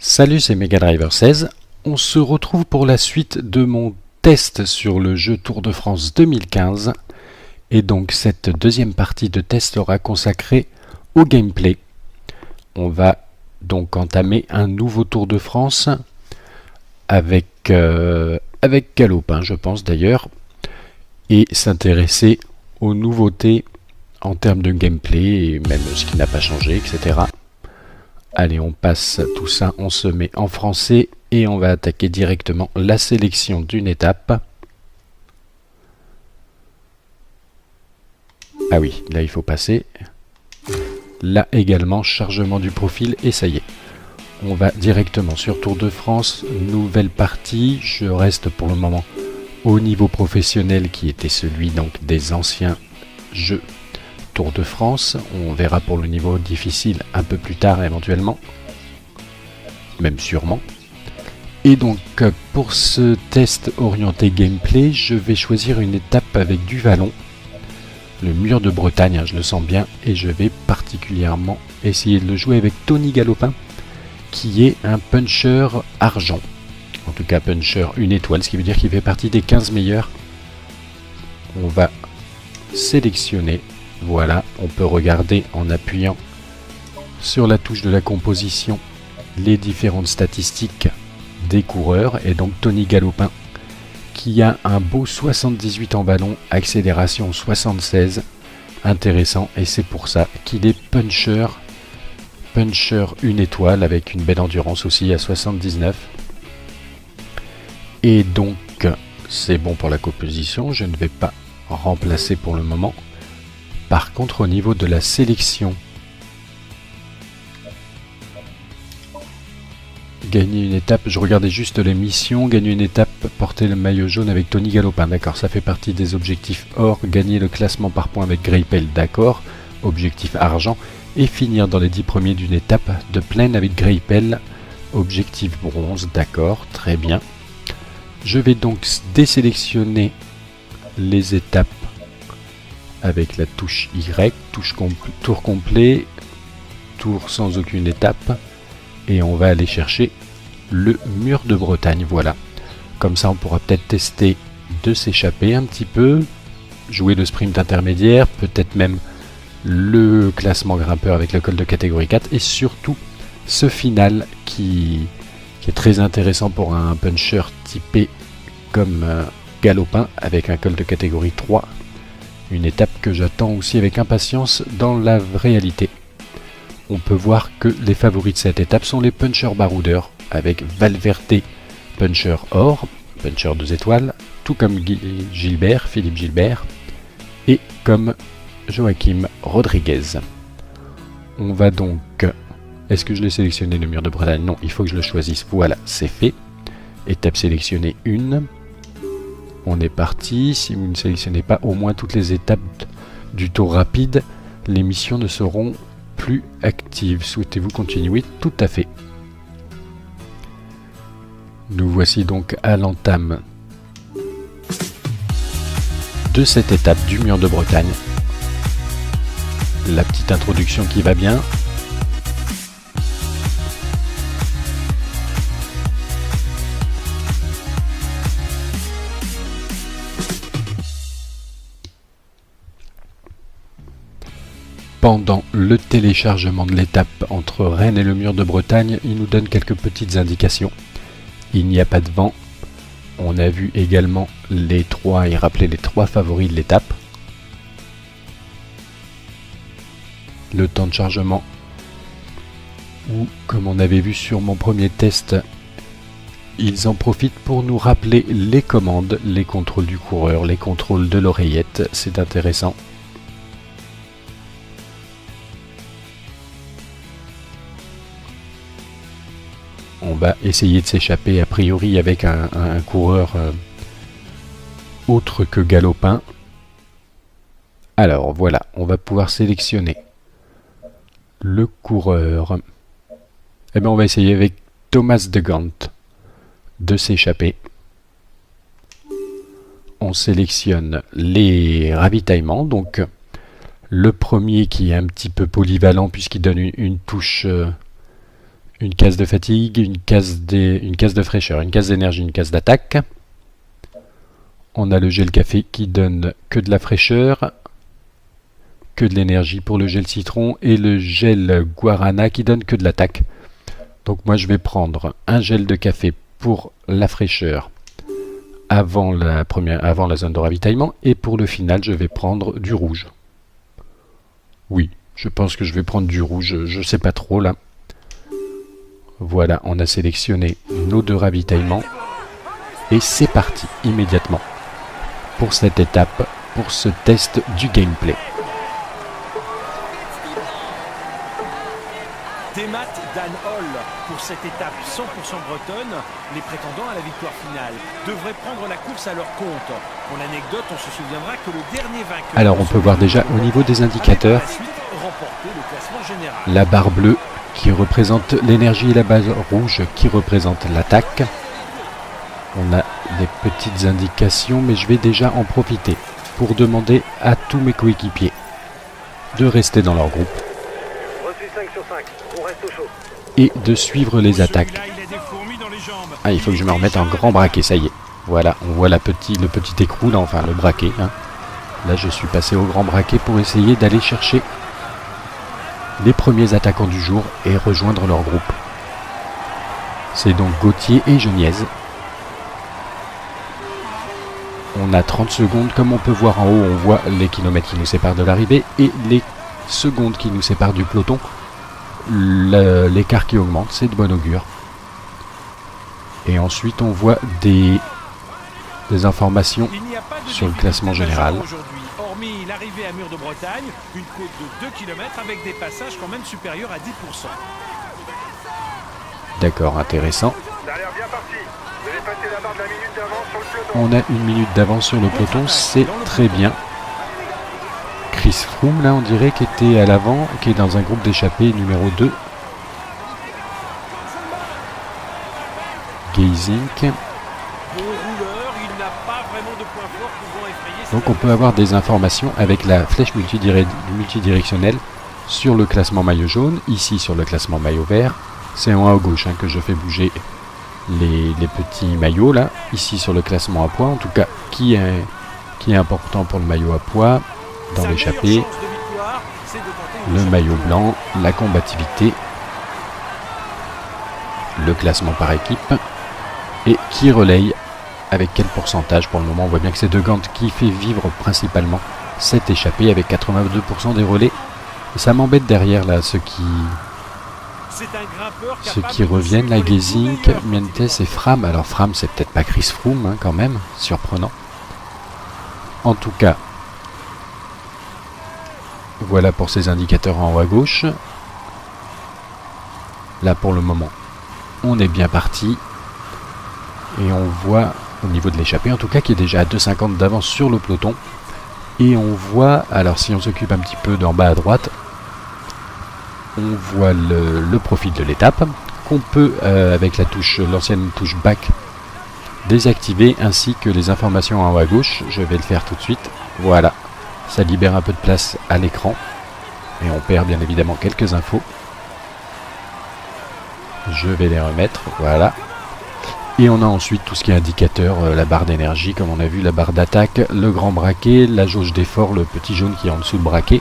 Salut, c'est Mega Driver 16. On se retrouve pour la suite de mon test sur le jeu Tour de France 2015. Et donc cette deuxième partie de test sera consacrée au gameplay. On va donc entamer un nouveau Tour de France avec Galopin, je pense d'ailleurs, et s'intéresser aux nouveautés en termes de gameplay et même ce qui n'a pas changé, etc. Allez, on passe tout ça, on se met en français et on va attaquer directement la sélection d'une étape. Ah oui, là il faut passer. Là également, chargement du profil et ça y est. On va directement sur Tour de France, nouvelle partie. Je reste pour le moment au niveau professionnel qui était celui donc des anciens jeux Tour de France. On verra pour le niveau difficile un peu plus tard éventuellement, même sûrement. Et donc pour ce test orienté gameplay, je vais choisir une étape avec du vallon, le mur de Bretagne, hein, je le sens bien, et je vais particulièrement essayer de le jouer avec Tony Galopin, qui est un puncher argent, en tout cas puncher une étoile, ce qui veut dire qu'il fait partie des 15 meilleurs. On va sélectionner. Voilà, on peut regarder en appuyant sur la touche de la composition les différentes statistiques des coureurs. Et donc Tony Galopin qui a un beau 78 en ballon, accélération 76, intéressant, et c'est pour ça qu'il est puncher une étoile avec une belle endurance aussi à 79. Et donc c'est bon pour la composition, je ne vais pas remplacer pour le moment. Par contre, au niveau de la sélection, gagner une étape, je regardais juste les missions, gagner une étape, porter le maillot jaune avec Tony Galopin, d'accord, ça fait partie des objectifs or, gagner le classement par points avec Greipel, d'accord, objectif argent, et finir dans les 10 premiers d'une étape de plaine avec Greipel, objectif bronze, d'accord, très bien. Je vais donc désélectionner les étapes avec la touche Y, tour complet, tour sans aucune étape, et on va aller chercher le mur de Bretagne, voilà. Comme ça on pourra peut-être tester de s'échapper un petit peu, jouer le sprint intermédiaire, peut-être même le classement grimpeur avec le col de catégorie 4, et surtout ce final qui est très intéressant pour un puncher typé comme Galopin avec un col de catégorie 3. Une étape que j'attends aussi avec impatience dans la réalité. On peut voir que les favoris de cette étape sont les punchers baroudeurs, avec Valverde puncher or, puncher 2 étoiles, tout comme Philippe Gilbert, et comme Joachim Rodriguez. On va donc... Est-ce que je l'ai sélectionné le mur de Bretagne? Non, il faut que je le choisisse. Voilà, c'est fait. Étape sélectionnée 1. On est parti. Si vous ne sélectionnez pas au moins toutes les étapes du tour rapide, les missions ne seront plus actives. Souhaitez-vous continuer? Tout à fait. Nous voici donc à l'entame de cette étape du mur de Bretagne. La petite introduction qui va bien. Pendant le téléchargement de l'étape entre Rennes et le mur de Bretagne, il nous donne quelques petites indications. Il n'y a pas de vent. On a vu également les 3 et rappelé les 3 favoris de l'étape. Le temps de chargement, ou comme on avait vu sur mon premier test, ils en profitent pour nous rappeler les commandes, les contrôles du coureur, les contrôles de l'oreillette, c'est intéressant. On va essayer de s'échapper a priori avec un coureur autre que Galopin. Alors voilà, on va pouvoir sélectionner le coureur. Eh bien on va essayer avec Thomas de Gant de s'échapper. On sélectionne les ravitaillements, donc le premier qui est un petit peu polyvalent puisqu'il donne une touche Une case de fatigue, une case de fraîcheur, une case d'énergie, une case d'attaque. On a le gel café qui donne que de la fraîcheur, que de l'énergie pour le gel citron, et le gel guarana qui donne que de l'attaque. Donc moi je vais prendre un gel de café pour la fraîcheur avant la zone de ravitaillement, et pour le final je vais prendre du rouge. Oui, je pense que je vais prendre du rouge, je sais pas trop là. Voilà, on a sélectionné nos 2 ravitaillements et c'est parti immédiatement pour cette étape, pour ce test du gameplay. Demat Dan Hall pour cette étape 100% bretonne. Les prétendants à la victoire finale devraient prendre la course à leur compte. Pour l'anecdote, on se souviendra que le dernier vainqueur... Alors on peut voir déjà au niveau des indicateurs la barre bleue qui représente l'énergie et la barre rouge qui représente l'attaque. On a des petites indications, mais je vais déjà en profiter pour demander à tous mes coéquipiers de rester dans leur groupe. Reçu 5 sur 5. On reste au chaud. Et de suivre les attaques. Ah, il faut que je me remette en grand braquet, ça y est. Voilà, on voit le petit écrou, là, enfin le braquet. Hein. Là, je suis passé au grand braquet pour essayer d'aller chercher les premiers attaquants du jour et rejoindre leur groupe. C'est donc Gauthier et Geniez. On a 30 secondes, comme on peut voir en haut, on voit les kilomètres qui nous séparent de l'arrivée et les secondes qui nous séparent du peloton. L'écart qui augmente, c'est de bon augure. Et ensuite on voit des informations sur le classement général. Hormis l'arrivée à Mur de Bretagne, une côte de 2 km avec des passages quand même supérieurs à 10%. D'accord, intéressant. Ça a l'air bien parti. Vous avez passé la barre de la minute d'avance sur le peloton. On a 1 minute d'avance sur le peloton, c'est très bien. Chris Froome, là, on dirait, qui était à l'avant, qui est dans un groupe d'échappés numéro 2. Geesink. Donc on peut avoir des informations avec la flèche multidirectionnelle sur le classement maillot jaune, ici sur le classement maillot vert. C'est en haut à gauche que je fais bouger les petits maillots là, ici sur le classement à poids, en tout cas qui est important pour le maillot à poids, dans l'échappée, le maillot blanc, la combativité, le classement par équipe, et qui relaye avec quel pourcentage. Pour le moment on voit bien que c'est De Gant qui fait vivre principalement cette échappée avec 82% des relais. Et ça m'embête derrière là ceux qui reviennent, la Geesink, Mientes et Fram. Alors Fram c'est peut-être pas Chris Froome quand même, surprenant. En tout cas, voilà pour ces indicateurs en haut à gauche. Là pour le moment on est bien parti. Et on voit au niveau de l'échappée en tout cas qui est déjà à 2,50 d'avance sur le peloton. Et on voit, alors si on s'occupe un petit peu d'en bas à droite, on voit le profil de l'étape qu'on peut avec l'ancienne touche back désactiver, ainsi que les informations en haut à gauche. Je vais le faire tout de suite. Voilà, ça libère un peu de place à l'écran et on perd bien évidemment quelques infos. Je vais les remettre, voilà. Et on a ensuite tout ce qui est indicateur, la barre d'énergie comme on a vu, la barre d'attaque, le grand braquet, la jauge d'effort, le petit jaune qui est en dessous le braquet,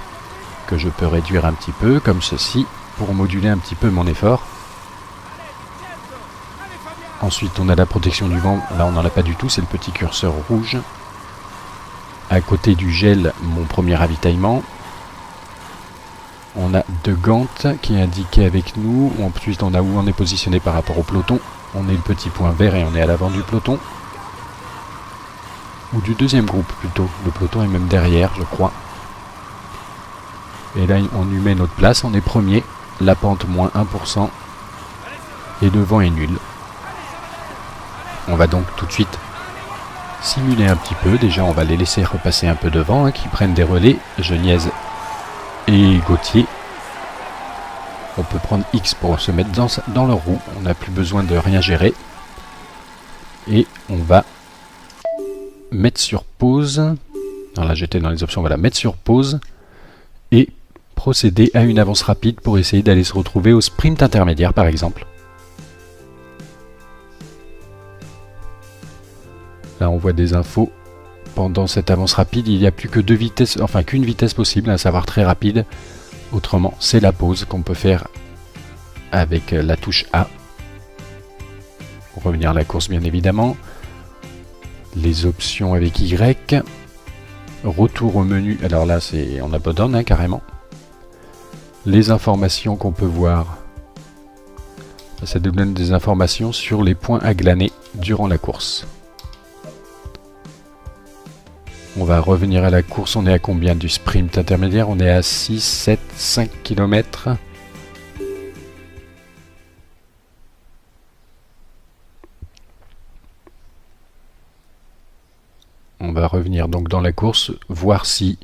que je peux réduire un petit peu comme ceci pour moduler un petit peu mon effort. Ensuite on a la protection du vent, là on n'en a pas du tout, c'est le petit curseur rouge. À côté du gel, mon premier ravitaillement. On a De Gant qui est indiqué avec nous, ensuite on a où on est positionné par rapport au peloton. On est le petit point vert et on est à l'avant du peloton. Ou du deuxième groupe plutôt. Le peloton est même derrière, je crois. Et là, on y met notre place. On est premier. La pente moins 1%. Et le vent est nul. On va donc tout de suite simuler un petit peu. Déjà, on va les laisser repasser un peu devant, qui prennent des relais. Geniez et Gauthier. On peut prendre X pour se mettre dans leur roue. On n'a plus besoin de rien gérer. Et on va mettre sur pause. Alors là, j'étais dans les options. Voilà, mettre sur pause. Et procéder à une avance rapide pour essayer d'aller se retrouver au sprint intermédiaire, par exemple. Là on voit des infos. Pendant cette avance rapide, il n'y a plus que deux vitesses, enfin qu'une vitesse possible, à savoir très rapide. Autrement, c'est la pause qu'on peut faire avec la touche A. Pour revenir à la course bien évidemment. Les options avec Y. Retour au menu, alors là c'est on abandonne hein, carrément. Les informations qu'on peut voir. Ça nous donne des informations sur les points à glaner durant la course. On va revenir à la course, on est à combien du sprint intermédiaire? On est à 6, 7, 5 km. On va revenir donc dans la course, voir si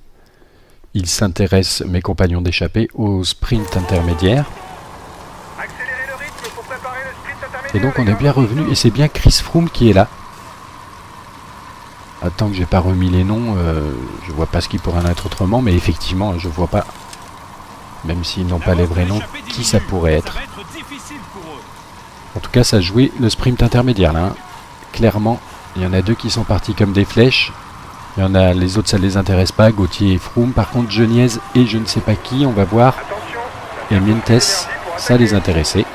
ils s'intéressent, mes compagnons d'échappée, au sprint intermédiaire. Accélérez le rythme pour préparer le sprint intermédiaire. Et donc on est bien revenu, et c'est bien Chris Froome qui est là. Attends que j'ai pas remis les noms, je vois pas ce qui pourrait en être autrement, mais effectivement je vois pas, même s'ils n'ont pas les vrais noms, qui ça pourrait être. En tout cas ça jouait le sprint intermédiaire là, hein. Clairement il y en a deux qui sont partis comme des flèches, il y en a les autres ça les intéresse pas, Gauthier et Froome, par contre Geniez et je ne sais pas qui, on va voir, et Mintes, ça les intéressait.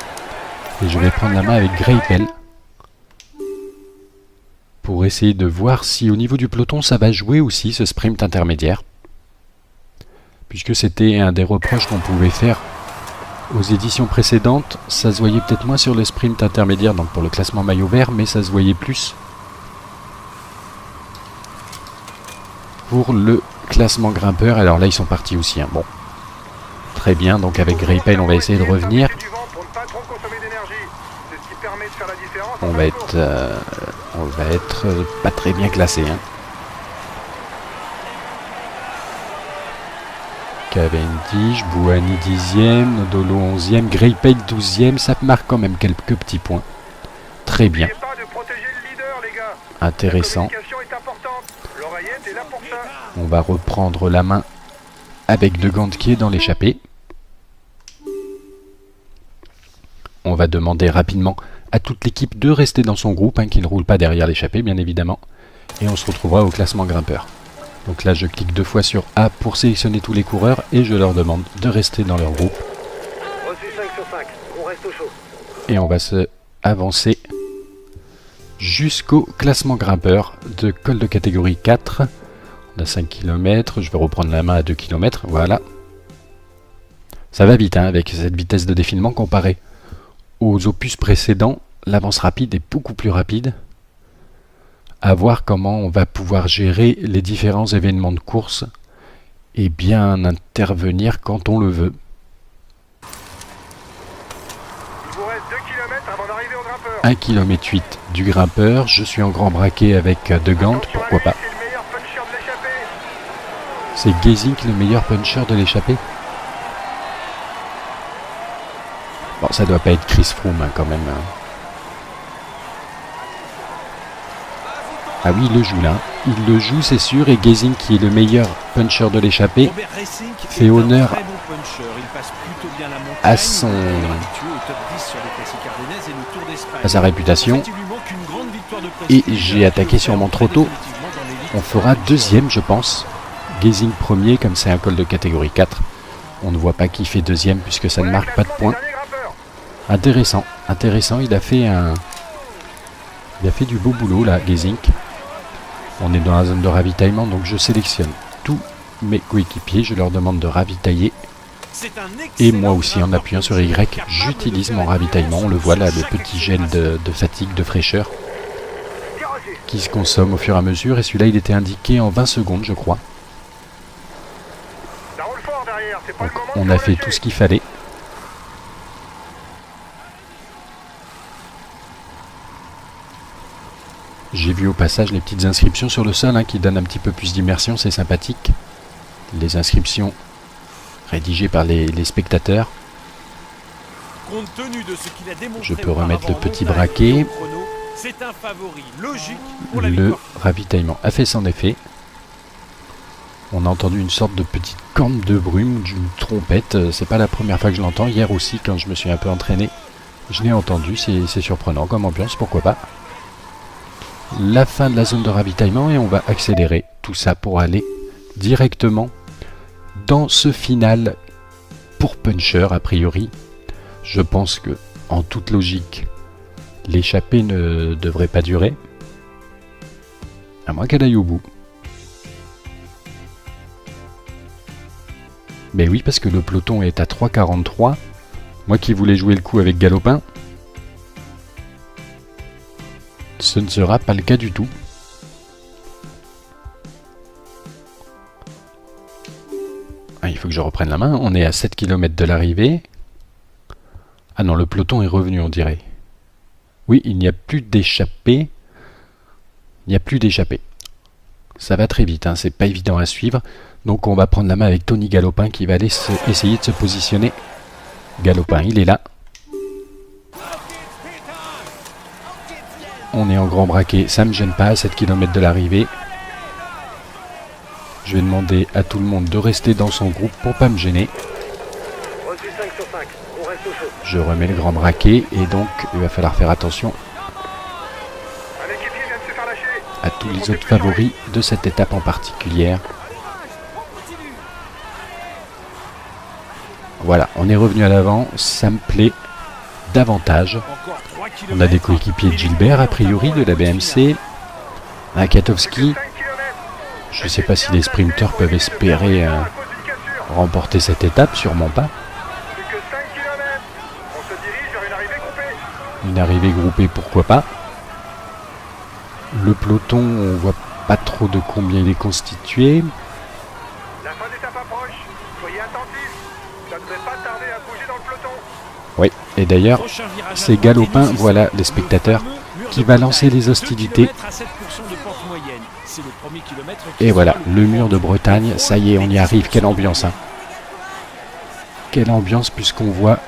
Et je vais prendre la main avec Greipel pour essayer de voir si au niveau du peloton ça va jouer aussi ce sprint intermédiaire, puisque c'était un des reproches qu'on pouvait faire aux éditions précédentes. Ça se voyait peut-être moins sur le sprint intermédiaire, donc pour le classement maillot vert, mais ça se voyait plus pour le classement grimpeur. Alors là ils sont partis aussi hein. Bon, très bien, donc avec Greipel on va essayer de revenir. On va être pas très bien classé hein. Cavendish, Bouhanni 10e, Nodolo 11e, Greipel 12e, ça marque quand même quelques petits points. Très bien. Intéressant. On va reprendre la main avec De Gendt qui est dans l'échappée. On va demander rapidement à toute l'équipe de rester dans son groupe, hein, qui ne roule pas derrière l'échappée bien évidemment. Et on se retrouvera au classement grimpeur. Donc là je clique 2 fois sur A pour sélectionner tous les coureurs et je leur demande de rester dans leur groupe. Reçu 5 sur 5, on reste au chaud. Et on va se avancer jusqu'au classement grimpeur de col de catégorie 4. On a 5 km, je vais reprendre la main à 2 km, voilà. Ça va vite hein, avec cette vitesse de défilement comparée aux opus précédents. L'avance rapide est beaucoup plus rapide. À voir comment on va pouvoir gérer les différents événements de course et bien intervenir quand on le veut. Il vous reste 2 km avant d'arriver au grimpeur. 1 km 8 du grimpeur, je suis en grand braquet avec De Gendt, pourquoi pas. C'est Gesink le meilleur puncher de l'échappée. Bon, ça doit pas être Chris Froome hein, quand même. Ah oui, il le joue là. Il le joue, c'est sûr. Et Gesink, qui est le meilleur puncher de l'échappée, fait honneur à sa réputation. Et j'ai attaqué sûrement trop tôt. On fera deuxième, je pense. Gesink premier, comme c'est un col de catégorie 4. On ne voit pas qui fait deuxième puisque ça ne marque pas de points. Intéressant, intéressant. Il a fait du beau boulot là, Gesink. On est dans la zone de ravitaillement, donc je sélectionne tous mes coéquipiers, je leur demande de ravitailler. Et moi aussi, en appuyant sur Y, j'utilise mon ravitaillement. On le voit là, le petit gel de fatigue, de fraîcheur, qui se consomme au fur et à mesure. Et celui-là, il était indiqué en 20 secondes, je crois. Donc, on a fait tout ce qu'il fallait. J'ai vu au passage les petites inscriptions sur le sol hein, qui donnent un petit peu plus d'immersion, c'est sympathique. Les inscriptions rédigées par les spectateurs. Je peux remettre le petit braquet. Le ravitaillement a fait son effet. On a entendu une sorte de petite corne de brume, d'une trompette. C'est pas la première fois que je l'entends. Hier aussi, quand je me suis un peu entraîné, je l'ai entendu. C'est surprenant comme ambiance, pourquoi pas. la fin de la zone de ravitaillement et on va accélérer tout ça pour aller directement dans ce final pour Puncher. A priori, je pense que en toute logique, l'échappée ne devrait pas durer, à moins qu'elle aille au bout. Mais oui, parce que le peloton est à 3,43. Moi qui voulais jouer le coup avec Galopin, ce ne sera pas le cas du tout. Ah, il faut que je reprenne la main. On est à 7 km de l'arrivée. Ah non, le peloton est revenu, on dirait. Oui, il n'y a plus d'échappée. Il n'y a plus d'échappée. Ça va très vite, hein, c'est pas évident à suivre. Donc on va prendre la main avec Tony Galopin qui va aller essayer de se positionner. Galopin, il est là. On est en grand braquet, ça me gêne pas à 7 km de l'arrivée. Je vais demander à tout le monde de rester dans son groupe pour pas me gêner. Reçu 5 sur 5. On reste au chaud. Je remets le grand braquet et donc il va falloir faire attention Un équipier vient de se faire lâcher. à tous les autres favoris de cette étape en particulière. Voilà, on est revenu à l'avant, ça me plaît davantage. Encore 3 On a des kilomètres. coéquipiers de Gilbert, a priori, de la BMC. Un Katowski. 5 km. Je ne sais pas si les sprinteurs peuvent espérer À cause d'une cassure. remporter cette étape, sûrement pas. Plus que 5 km. On se dirige vers une arrivée coupée. Une arrivée groupée, pourquoi pas. Le peloton, on voit pas trop de combien il est constitué. La fin d'étape approche. Soyez attentifs. Ça ne devrait pas tarder à bouger dans le peloton. Oui, et d'ailleurs, Prochain virage à c'est droite, Galopin, et voilà le les spectateurs, fameux mur qui de va Bretagne. lancer les 2 hostilités. kilomètres à 7% de pente moyenne. C'est le premier kilomètre qui Et sera voilà, le le plus mur de pentu. Bretagne, ça y est, on y arrive. Quelle ambiance, hein. Quelle ambiance, puisqu'on voit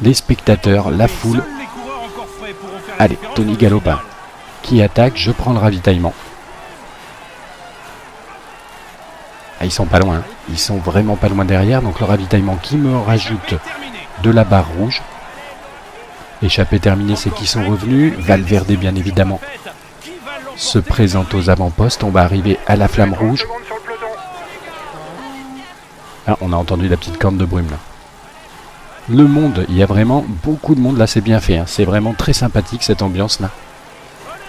les spectateurs, la foule. Seuls les coureurs encore frais pourront faire la Allez, différence Tony dans le Galopin final. qui attaque, je prends le ravitaillement. Ah, ils sont pas loin, hein. Ils sont vraiment pas loin derrière, donc le ravitaillement qui me rajoute Terminé. de la barre rouge. Échappée terminée, c'est qu'ils sont revenus. Valverde, bien évidemment, Qui va l'emporter? se présente aux avant-postes. On va arriver à la flamme 30 rouge. secondes sur le peloton. Ah, on a entendu la petite corne de brume là. Le monde, il y a vraiment beaucoup de monde là, c'est bien fait, hein. C'est vraiment très sympathique cette ambiance là.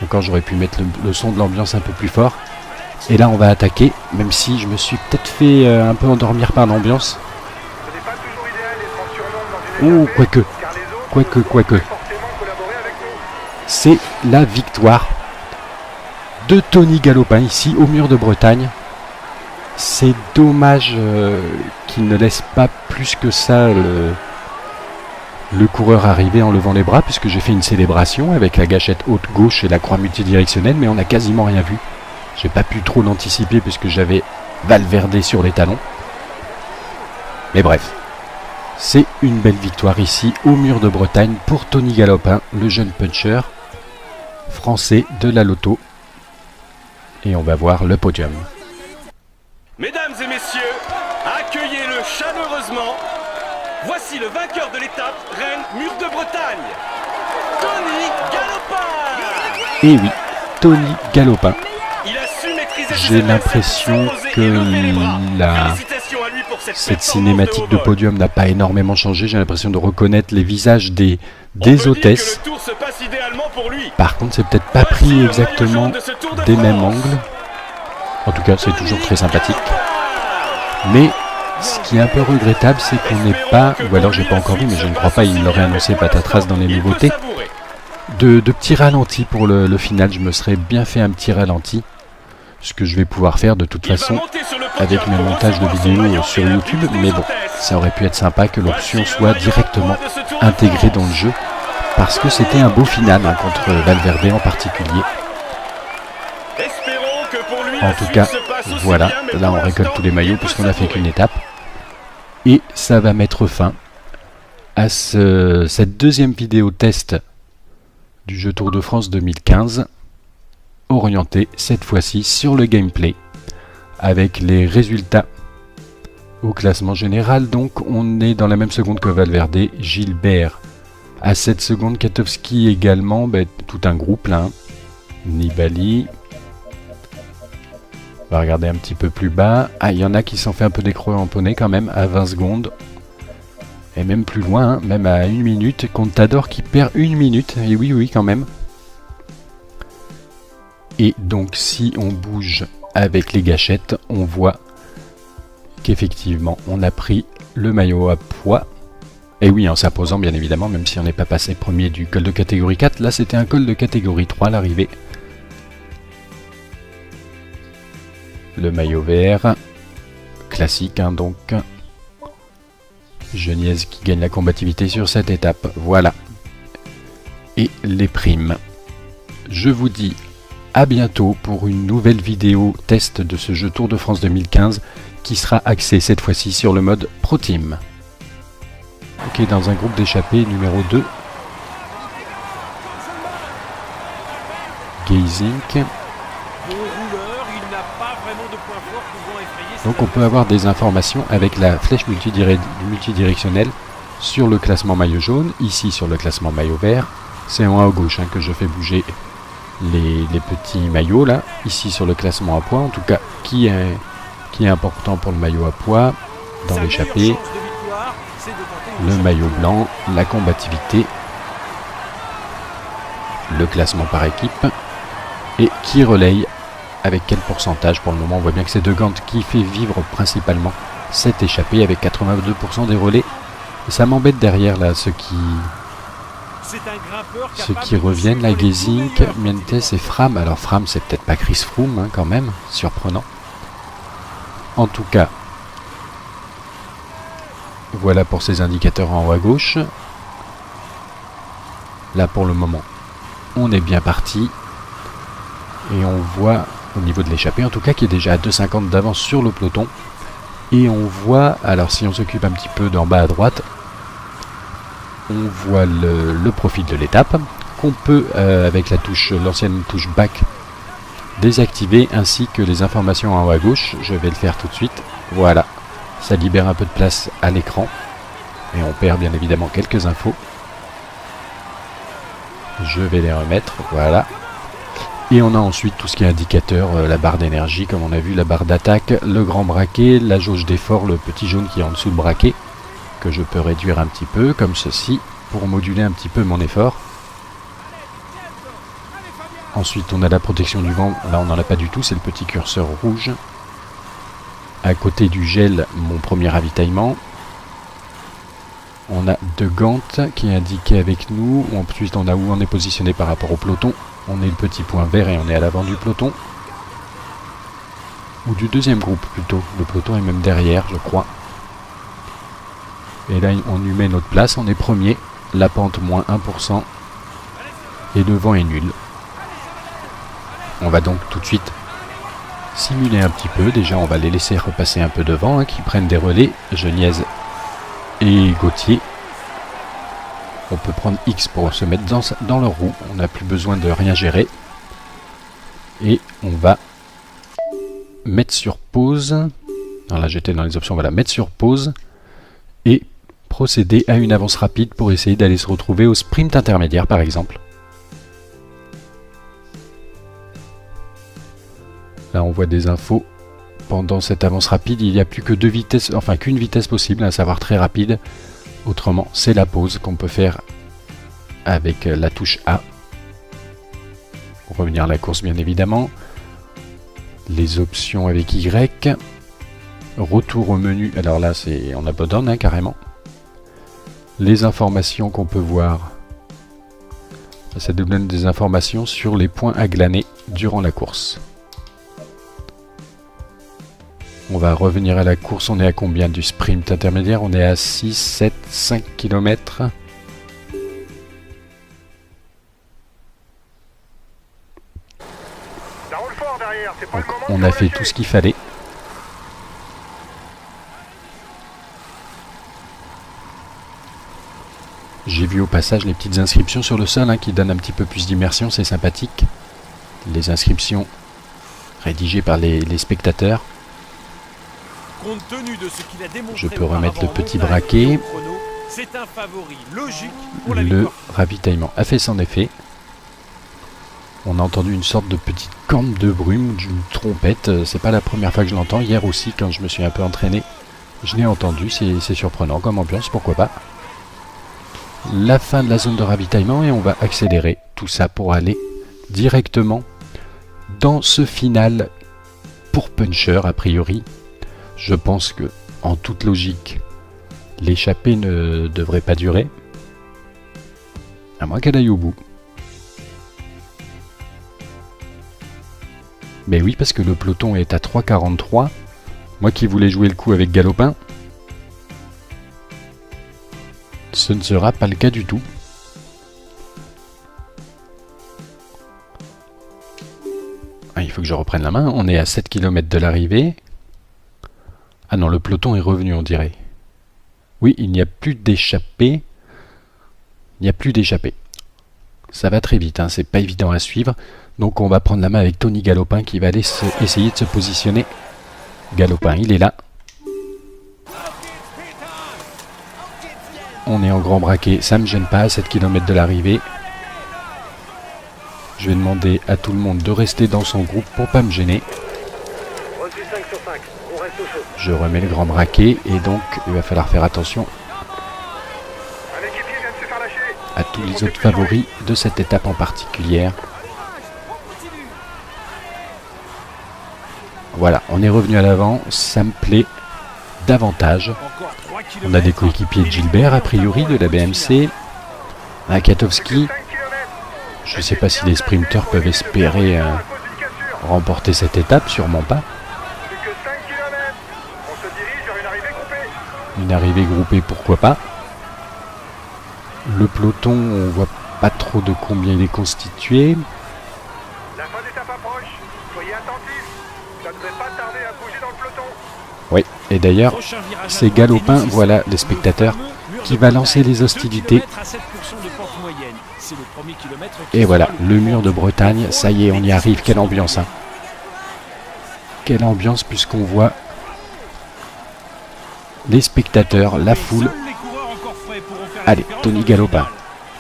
Encore j'aurais pu mettre le son de l'ambiance un peu plus fort. Et là on va attaquer, même si je me suis peut-être fait un peu endormir par l'ambiance. Ce n'est pas toujours idéal d'être en surnombre dans une Oh, échappée, quoique, car les autres quoique. veulent forcément collaborer avec nous. C'est la victoire de Tony Galopin ici au mur de Bretagne. C'est dommage qu'il ne laisse pas plus que ça le coureur arriver en levant les bras, puisque j'ai fait une célébration avec la gâchette haute gauche et la croix multidirectionnelle, mais on n'a quasiment rien vu. J'ai pas pu trop l'anticiper puisque j'avais Valverde sur les talons. Mais bref, c'est une belle victoire ici au mur de Bretagne pour Tony Galopin, le jeune puncher français de la Lotto. Et on va voir le podium. Mesdames et messieurs, accueillez-le chaleureusement. Voici le vainqueur de l'étape Rennes-Mur de Bretagne, Tony Galopin. Et oui, Tony Galopin. Il a su maîtriser ses J'ai adversaires l'impression sans oser que élever les bras. la- Félicitations à lui pour cette cette performance cinématique haut de vol. podium n'a pas énormément changé. J'ai l'impression de reconnaître les visages des On peut dire hôtesses. que le tour se passe idéalement pour lui. Par contre, c'est peut-être pas Voici pris le maillot exactement jaune de ce Tour de des mêmes France. angles. En tout cas, c'est toujours Tony très sympathique. Galopin. Mais ce qui est un peu regrettable, c'est qu'on n'ait pas, ou alors j'ai pas encore vu, mais je ne crois pas, il l'aurait annoncé patatras dans les Il peut nouveautés, savourer. de petits ralentis pour le final. Je me serais bien fait un petit ralenti, ce que je vais pouvoir faire de toute Il va façon monter sur le podium avec mes pour montages de recevoir son vidéos maillot sur et la YouTube, buse des mais bon, hôtesses. ça aurait pu être sympa que l'option Voici le soit maillot directement de ce Tour de intégrée France. dans le jeu, parce que c'était un beau final hein, contre Valverde en particulier. Espérons que pour lui, En la tout suite cas, se passe aussi voilà, bien, mais là pour on récolte l'instant, tous les maillots il peut puisqu'on a fait savourer. qu'une étape. Et ça va mettre fin à cette deuxième vidéo test du jeu Tour de France 2015, orientée cette fois-ci sur le gameplay, avec les résultats au classement général. Donc on est dans la même seconde que Valverde. Gilbert À 7 secondes, Katowski également, tout un groupe là. Hein. Nibali. On va regarder un petit peu plus bas. Ah, il y en a qui s'en fait un peu décroisonner quand même, à 20 secondes. Et même plus loin, hein, même à 1 minute. Contador qui perd 1 minute. Et oui, quand même. Et donc, si on bouge avec les gâchettes, on voit qu'effectivement, on a pris le maillot à poids. Et oui, en s'imposant, bien évidemment, même si on n'est pas passé premier du col de catégorie 4. Là, c'était un col de catégorie 3 à l'arrivée. Le maillot vert, classique hein, donc. Geniez qui gagne la combativité sur cette étape, voilà. Et les primes. Je vous dis à bientôt pour une nouvelle vidéo test de ce jeu Tour de France 2015 qui sera axé cette fois-ci sur le mode Pro Team. Ok, dans un groupe d'échappés numéro 2. Gazing. Donc on peut avoir des informations avec la flèche multidirectionnelle sur le classement maillot jaune, ici sur le classement maillot vert. C'est en haut à gauche hein, que je fais bouger les petits maillots là, ici sur le classement à poids, en tout cas qui est important pour le maillot à poids, dans l'échappée, le maillot blanc, la combativité, le classement par équipe, et qui relaye avec quel pourcentage. Pour le moment on voit bien que c'est De Gendt qui fait vivre principalement cette échappée avec 82% des relais. Et ça m'embête derrière là ceux qui reviennent, la Gazing, Mientes et Fram. Alors Fram c'est peut-être pas Chris Froome hein, quand même, surprenant. En tout cas, voilà pour ces indicateurs en haut à gauche. Là pour le moment on est bien parti. Et on voit au niveau de l'échappée en tout cas qui est déjà à 2,50 d'avance sur le peloton. Et on voit, alors si on s'occupe un petit peu d'en bas à droite, on voit le profil de l'étape qu'on peut avec l'ancienne touche back désactiver, ainsi que les informations en haut à gauche. Je vais le faire tout de suite. Voilà, ça libère un peu de place à l'écran et on perd bien évidemment quelques infos. Je vais les remettre, voilà. Et on a ensuite tout ce qui est indicateur, la barre d'énergie comme on a vu, la barre d'attaque, le grand braquet, la jauge d'effort, le petit jaune qui est en dessous le braquet, que je peux réduire un petit peu, comme ceci, pour moduler un petit peu mon effort. Ensuite on a la protection du vent, là on n'en a pas du tout, c'est le petit curseur rouge. À côté du gel, mon premier ravitaillement. On a De Gendt qui est indiqué avec nous, ensuite on a où on est positionné par rapport au peloton. On est le petit point vert et on est à l'avant du peloton. Ou du deuxième groupe plutôt. Le peloton est même derrière, je crois. Et là, on y met notre place. On est premier. La pente moins 1%. Et le vent est nul. On va donc tout de suite simuler un petit peu. Déjà, on va les laisser repasser un peu devant, hein, qui prennent des relais. Geniez et Gauthier. On peut prendre X pour se mettre dans leur roue. On n'a plus besoin de rien gérer. Et on va mettre sur pause. Alors là, j'étais dans les options. Voilà, mettre sur pause. Et procéder à une avance rapide pour essayer d'aller se retrouver au sprint intermédiaire, par exemple. Là, on voit des infos. Pendant cette avance rapide, il n'y a plus que deux vitesses, enfin qu'une vitesse possible, à savoir très rapide. Autrement, c'est la pause qu'on peut faire avec la touche A. Pour revenir à la course, bien évidemment. Les options avec Y. Retour au menu. Alors là, on abandonne hein, carrément. Les informations qu'on peut voir. Ça nous donne des informations sur les points à glaner durant la course. On va revenir à la course, on est à combien du sprint intermédiaire? On est à 6, 7, 5 km. Donc, on a fait tout ce qu'il fallait. J'ai vu au passage les petites inscriptions sur le sol hein, qui donnent un petit peu plus d'immersion, c'est sympathique. Les inscriptions rédigées par les spectateurs. Compte tenu de ce qu'il a démontré, je peux remettre le petit braquet. C'est un favori logique pour la Le victoire. ravitaillement a fait son effet. On a entendu une sorte de petite corne de brume, d'une trompette. C'est pas la première fois que je l'entends. Hier aussi, quand je me suis un peu entraîné, je l'ai entendu. C'est surprenant comme ambiance, pourquoi pas. La fin de la zone de ravitaillement et on va accélérer tout ça pour aller directement dans ce final pour Puncher a priori. Je pense que en toute logique l'échappée ne devrait pas durer, à moins qu'elle aille au bout. Mais oui, parce que le peloton est à 3,43. Moi qui voulais jouer le coup avec Galopin, ce ne sera pas le cas du tout. Ah, il faut que je reprenne la main. On est à 7 km de l'arrivée. Ah non, le peloton est revenu, on dirait. Oui, il n'y a plus d'échappée. Il n'y a plus d'échappée. Ça va très vite, hein, c'est pas évident à suivre. Donc on va prendre la main avec Tony Galopin qui va aller essayer de se positionner. Galopin, il est là. On est en grand braquet, ça me gêne pas à 7 km de l'arrivée. Je vais demander à tout le monde de rester dans son groupe pour pas me gêner. Reçu 5 sur 5. On reste au chaud. Je remets le grand braquet et donc il va falloir faire attention Un équipier vient de se faire lâcher. à tous les autres favoris de cette étape en particulière. Voilà, on est revenu à l'avant, ça me plaît davantage. Encore 3 km. On a des coéquipiers de Gilbert a priori de la BMC, un Katowski. 5 km. Je ne sais pas si les sprinteurs peuvent espérer À cause d'une cassure. remporter cette étape, sûrement pas. Plus que 5 km. On se dirige vers une arrivée groupée. Une arrivée groupée, pourquoi pas. Le peloton, on voit pas trop de combien il est constitué. La fin d'étape approche. Soyez attentifs. Ça ne devrait pas tarder à bouger dans le peloton. Oui, et d'ailleurs, Prochain virage à c'est droite, Galopin, et nous, voilà c'est les spectateurs, le fameux mur qui de va Bretagne. lancer les 2 hostilités. kilomètres à 7% de pente moyenne. C'est le premier kilomètre qui Et sera voilà, le plus mur de fort. Bretagne, ça y est, on y arrive, quelle ambiance, hein. Quelle ambiance puisqu'on voit les spectateurs, la foule. Seuls les coureurs encore frais pourront faire la Allez, différence Tony dans le Galopin final.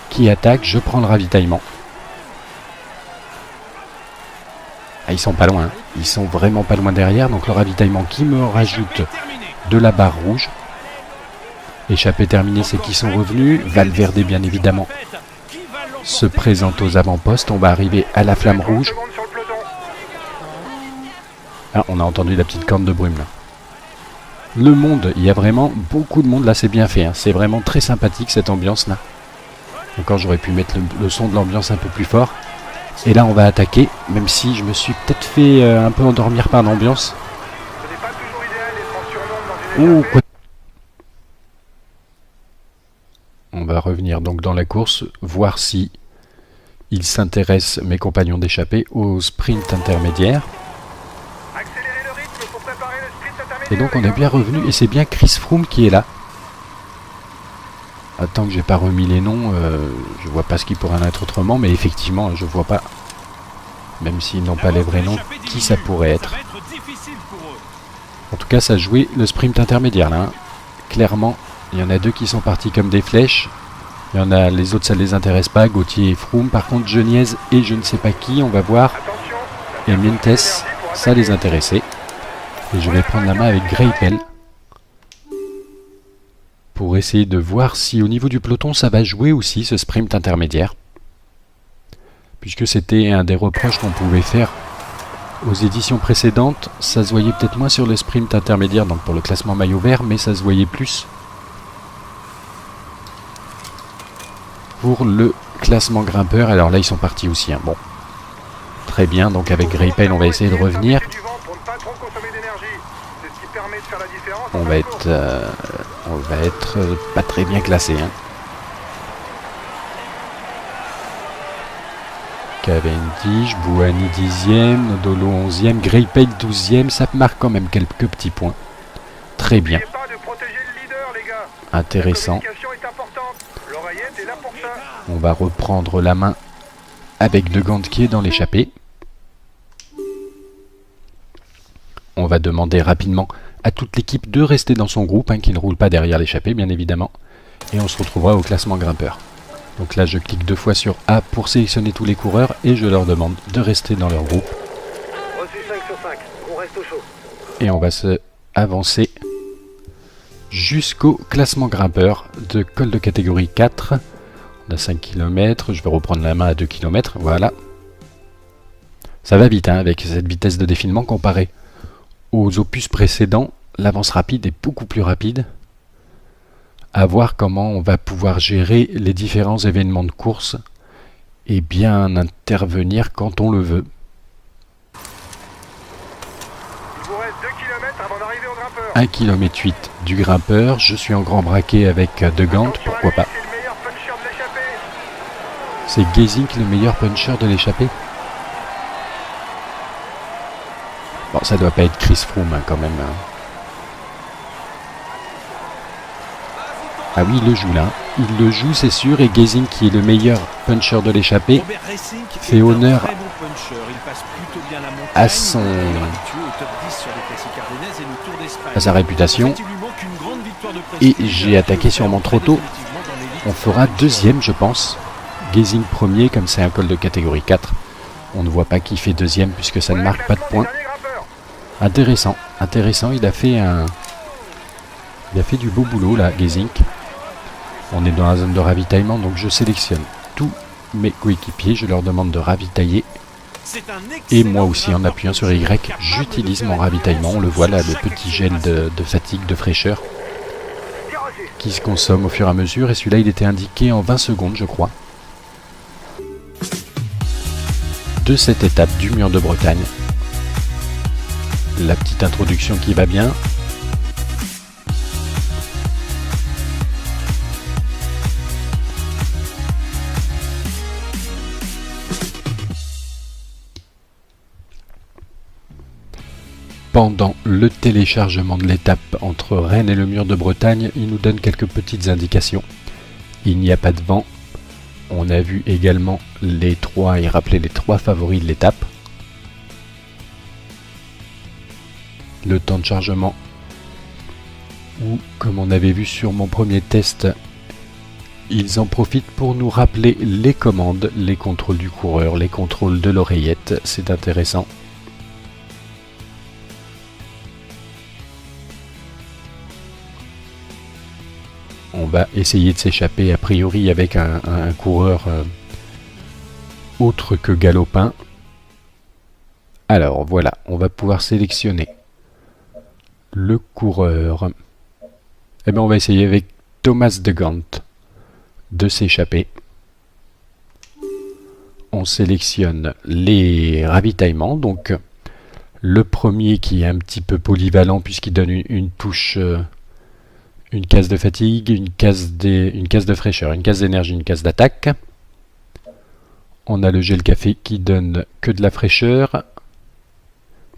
qui attaque, je prends le ravitaillement. Ah, ils sont pas loin, hein. Ils sont vraiment pas loin derrière, donc le ravitaillement qui me rajoute Terminé. de la barre rouge. Échappée terminée, c'est qui sont revenus. Valverde, bien évidemment, Qui va l'emporter se présente aux avant-postes. On va arriver à la flamme 30 rouge. secondes sur le peloton. Ah, on a entendu la petite corne de brume là. Le monde, il y a vraiment beaucoup de monde là, c'est bien fait, hein. C'est vraiment très sympathique cette ambiance là. Encore j'aurais pu mettre le son de l'ambiance un peu plus fort. Et là on va attaquer, même si je me suis peut-être fait un peu endormir par l'ambiance. Ce n'est pas toujours idéal d'être en surnombre dans une Oh, échappée. quoi. On va revenir donc dans la course, voir si ils s'intéressent, mes compagnons d'échappée, au sprint intermédiaire. Accélérez le rythme pour préparer le sprint intermédiaire. Et donc on les est gars. bien revenu et c'est bien Chris Froome qui est là. Attends que j'ai pas remis les noms, je vois pas ce qui pourrait en être autrement, mais effectivement je vois pas, même s'ils n'ont pas les vrais noms, qui ça pourrait être. Ça va être difficile pour eux. En tout cas ça jouait le sprint intermédiaire là, hein. Clairement, il y en a deux qui sont partis comme des flèches. Il y en a, les autres ça les intéresse pas, Gauthier et Froome. Par contre Geniez et je ne sais pas qui, on va voir, Attention. et Mientes, ça les intéressait. Et je vais prendre la main avec Greipel pour essayer de voir si au niveau du peloton ça va jouer aussi ce sprint intermédiaire. Puisque c'était un des reproches qu'on pouvait faire aux éditions précédentes, ça se voyait peut-être moins sur le sprint intermédiaire, donc pour le classement maillot vert, mais ça se voyait plus pour le classement grimpeur. Alors là ils sont partis aussi, hein. Bon, très bien, donc avec Greipel on va essayer de revenir. Du vent pour ne pas trop consommer d'énergie. C'est ce qui permet de faire la différence. On va être pas très bien classé, hein. Cavendish, Bouhanni 10e, Nodolo 11e, Greipel 12e, ça marque quand même quelques petits points. Très bien, N'oubliez pas de protéger le leader, les gars. intéressant. La communication est importante. L'oreillette est là pour ça. On va reprendre la main avec De Gand qui est dans l'échappée. On va demander rapidement à toute l'équipe de rester dans son groupe, hein, qui ne roule pas derrière l'échappée, bien évidemment. et on se retrouvera au classement grimpeur. Donc là, je clique 2 fois sur A pour sélectionner tous les coureurs et je leur demande de rester dans leur groupe. Reçu 5 sur 5, on reste au chaud. Et on va se avancer jusqu'au classement grimpeur de col de catégorie 4. On a 5 km, je vais reprendre la main à 2 km, voilà. Ça va vite hein, avec cette vitesse de défilement comparée aux opus précédents. L'avance rapide est beaucoup plus rapide. À voir comment on va pouvoir gérer les différents événements de course et bien intervenir quand on le veut. Il vous reste 2 km avant d'arriver au grimpeur. 1 km 8 du grimpeur, je suis en grand braquet avec De Gant, Attention à pourquoi lui, pas. c'est le meilleur puncher de l'échappée. C'est Gesink le meilleur puncher de l'échappée. Bon, ça doit pas être Chris Froome hein, quand même. Ah oui, il le joue là. Il le joue, c'est sûr. Et Gesink, qui est le meilleur puncher de l'échappée, Robert Racing fait est un honneur très bon puncher. Il passe plutôt bien la montagne. à son- Il est d'ailleurs habitué au top 10 sur les classiques ardennaises et le Tour d'Espagne. à sa réputation. En fait, il lui manque une grande victoire de Et prestige j'ai attaqué qui sûrement le trop fait tôt. définitivement dans l'élite. On fera deuxième, je pense. Gesink premier, comme c'est un col de catégorie 4. On ne voit pas qui fait deuxième puisque ça ne marque pas de points. Intéressant, intéressant. Il a fait du beau boulot là, Gesink. On est dans la zone de ravitaillement, donc je sélectionne tous mes coéquipiers. Je leur demande de ravitailler. C'est un Et excellent moi aussi, en grimpeur appuyant sur possible, Y, capable j'utilise de mon faire ravitaillement. On le voit là, le petit gel accélération. de fatigue, de fraîcheur, qui se consomme au fur et à mesure. Et celui-là, il était indiqué en 20 secondes, je crois. De cette étape du Mur de Bretagne. La petite introduction qui va bien. Pendant le téléchargement de l'étape entre Rennes et le Mur de Bretagne, il nous donne quelques petites indications. Il n'y a pas de vent. On a vu également les 3, il rappelait les 3 favoris de l'étape. Le temps de chargement, ou comme on avait vu sur mon premier test, ils en profitent pour nous rappeler les commandes, les contrôles du coureur, les contrôles de l'oreillette, c'est intéressant. On va essayer de s'échapper a priori avec un coureur autre que Galopin. Alors voilà, on va pouvoir sélectionner le coureur. Eh bien on va essayer avec Thomas De Gant de s'échapper. On sélectionne les ravitaillements, donc le premier qui est un petit peu polyvalent puisqu'il donne une touche, une case de fatigue, une case de fraîcheur, une case d'énergie, une case d'attaque. On a le gel café qui donne que de la fraîcheur,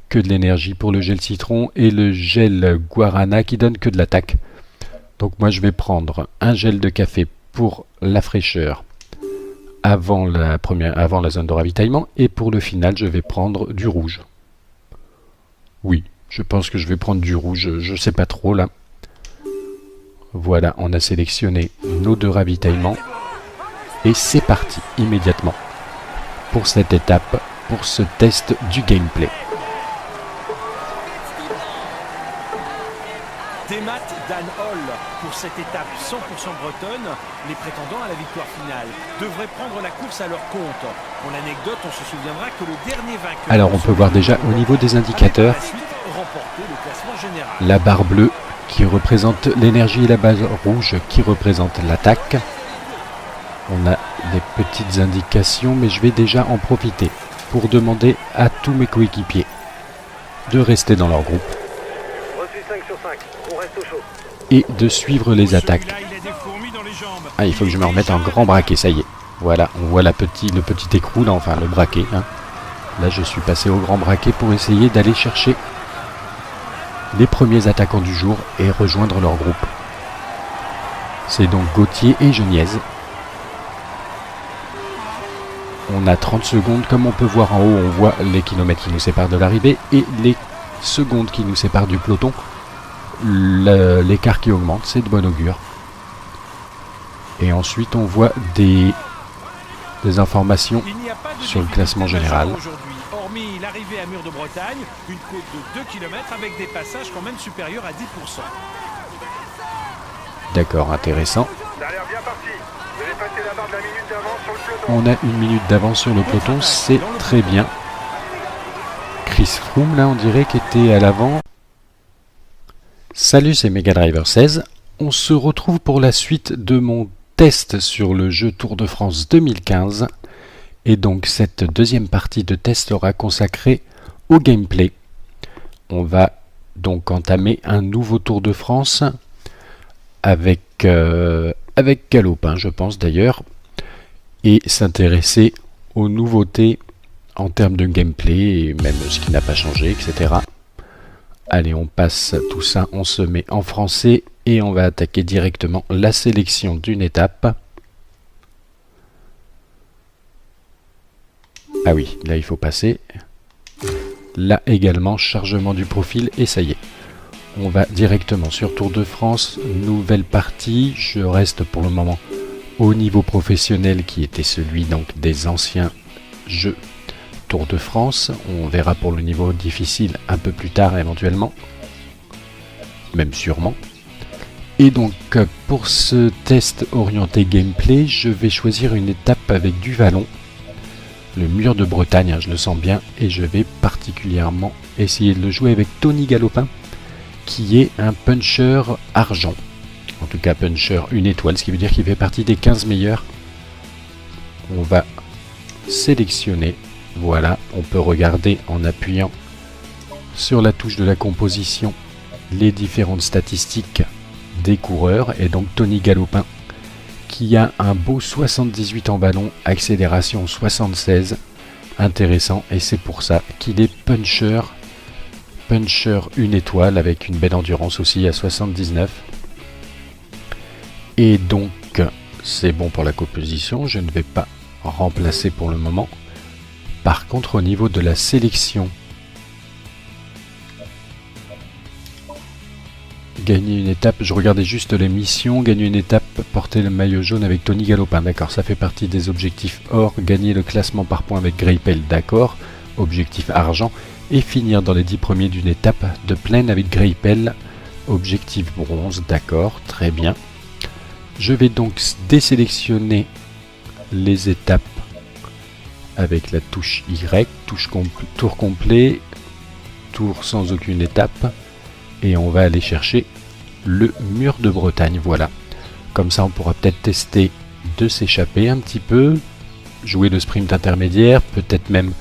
que de l'énergie pour le gel citron, et le gel guarana qui donne que de l'attaque. Donc moi je vais prendre un gel de café pour la fraîcheur avant la zone de ravitaillement, et pour le final je vais prendre du rouge. Oui, je pense que je vais prendre du rouge, je sais pas trop là. Voilà, on a sélectionné nos 2 ravitaillements et c'est parti immédiatement pour cette étape, pour ce test du gameplay. Demat Dan Hall pour cette étape 100% bretonne. Les prétendants à la victoire finale devraient prendre la course à leur compte. Pour l'anecdote, on se souviendra que le dernier vainqueur... Alors on peut voir déjà au niveau des indicateurs avait par la suite remporté le classement général. la barre bleue qui représente l'énergie et la barre rouge qui représente l'attaque. On a des petites indications, mais je vais déjà en profiter pour demander à tous mes coéquipiers de rester dans leur groupe Reçu 5 sur 5, on reste au chaud. et de suivre les attaques. Celui-là, il a des fourmis dans les jambes. Ah, il faut que je me remette en grand braquet, ça y est. Voilà, on voit le petit écrou là, enfin le braquet. Hein. Là, je suis passé au grand braquet pour essayer d'aller chercher les premiers attaquants du jour et rejoindre leur groupe. C'est donc Gauthier et Geniez. On a 30 secondes, comme on peut voir en haut, on voit les kilomètres qui nous séparent de l'arrivée et les secondes qui nous séparent du peloton. L'écart qui augmente, c'est de bon augure. Et ensuite on voit des informations Il n'y a pas de sur le classement général. aujourd'hui, hormis l'arrivée à Mur de Bretagne, une côte de 2 km avec des passages quand même supérieurs à 10%. D'accord, intéressant. Ça a l'air bien parti. Vous avez passé la barre de la minute d'avance sur le peloton. On a 1 minute d'avance sur le peloton, c'est très bien. Chris Froome, là, on dirait qu'il était à l'avant. Salut, c'est Mega Driver 16. On se retrouve pour la suite de mon test sur le jeu Tour de France 2015. Et donc, cette deuxième partie de test sera consacrée au gameplay. On va donc entamer un nouveau Tour de France avec Galopin, je pense d'ailleurs, et s'intéresser aux nouveautés en termes de gameplay, et même ce qui n'a pas changé, etc. Allez, on passe tout ça, on se met en français, et on va attaquer directement la sélection d'une étape. Ah oui, là il faut passer. Là également, chargement du profil, et ça y est. On va directement sur Tour de France, nouvelle partie. Je reste pour le moment au niveau professionnel qui était celui donc des anciens jeux Tour de France. On verra pour le niveau difficile un peu plus tard éventuellement, même sûrement. Et donc pour ce test orienté gameplay, je vais choisir une étape avec du vallon, le Mur de Bretagne, je le sens bien, et je vais particulièrement essayer de le jouer avec Tony Galopin, qui est un puncher argent, en tout cas puncher 1 étoile, ce qui veut dire qu'il fait partie des 15 meilleurs. On va sélectionner, voilà, on peut regarder en appuyant sur la touche de la composition les différentes statistiques des coureurs, et donc Tony Galopin qui a un beau 78 en ballon, accélération 76, intéressant, et c'est pour ça qu'il est puncher 1 étoile avec une belle endurance aussi à 79. Et donc c'est bon pour la composition, je ne vais pas remplacer pour le moment. Par contre au niveau de la sélection, gagner une étape, je regardais juste les missions, gagner une étape, porter le maillot jaune avec Tony Galopin, d'accord, ça fait partie des objectifs or, gagner le classement par points avec Greipel, d'accord, objectif argent, et finir dans les 10 premiers d'une étape de plaine avec Greipel, objectif bronze, d'accord, très bien. Je vais donc désélectionner les étapes avec la touche Y, tour complet, tour sans aucune étape, et on va aller chercher le Mur de Bretagne, voilà. Comme ça on pourra peut-être tester de s'échapper un petit peu, jouer le sprint intermédiaire, peut-être même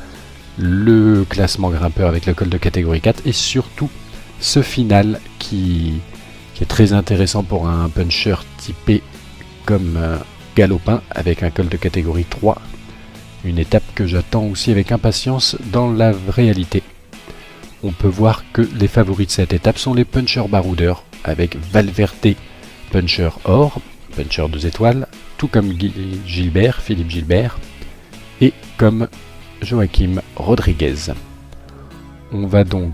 le classement grimpeur avec le col de catégorie 4, et surtout ce final qui est très intéressant pour un puncher typé comme Galopin avec un col de catégorie 3, une étape que j'attends aussi avec impatience dans la réalité. On peut voir que les favoris de cette étape sont les punchers baroudeurs avec Valverde puncher or, puncher 2 étoiles, tout comme Philippe Gilbert, et comme Joachim Rodriguez. On va donc...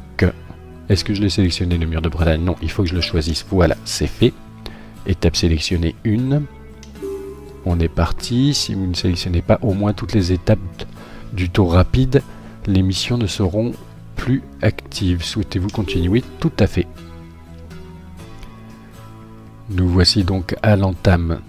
Est-ce que je l'ai sélectionné le Mur de Bretagne? Non, il faut que je le choisisse. Voilà, c'est fait. Étape sélectionnée 1. On est parti. Si vous ne sélectionnez pas au moins toutes les étapes du tour rapide, les missions ne seront plus actives. Souhaitez-vous continuer? Tout à fait. Nous voici donc à l'entame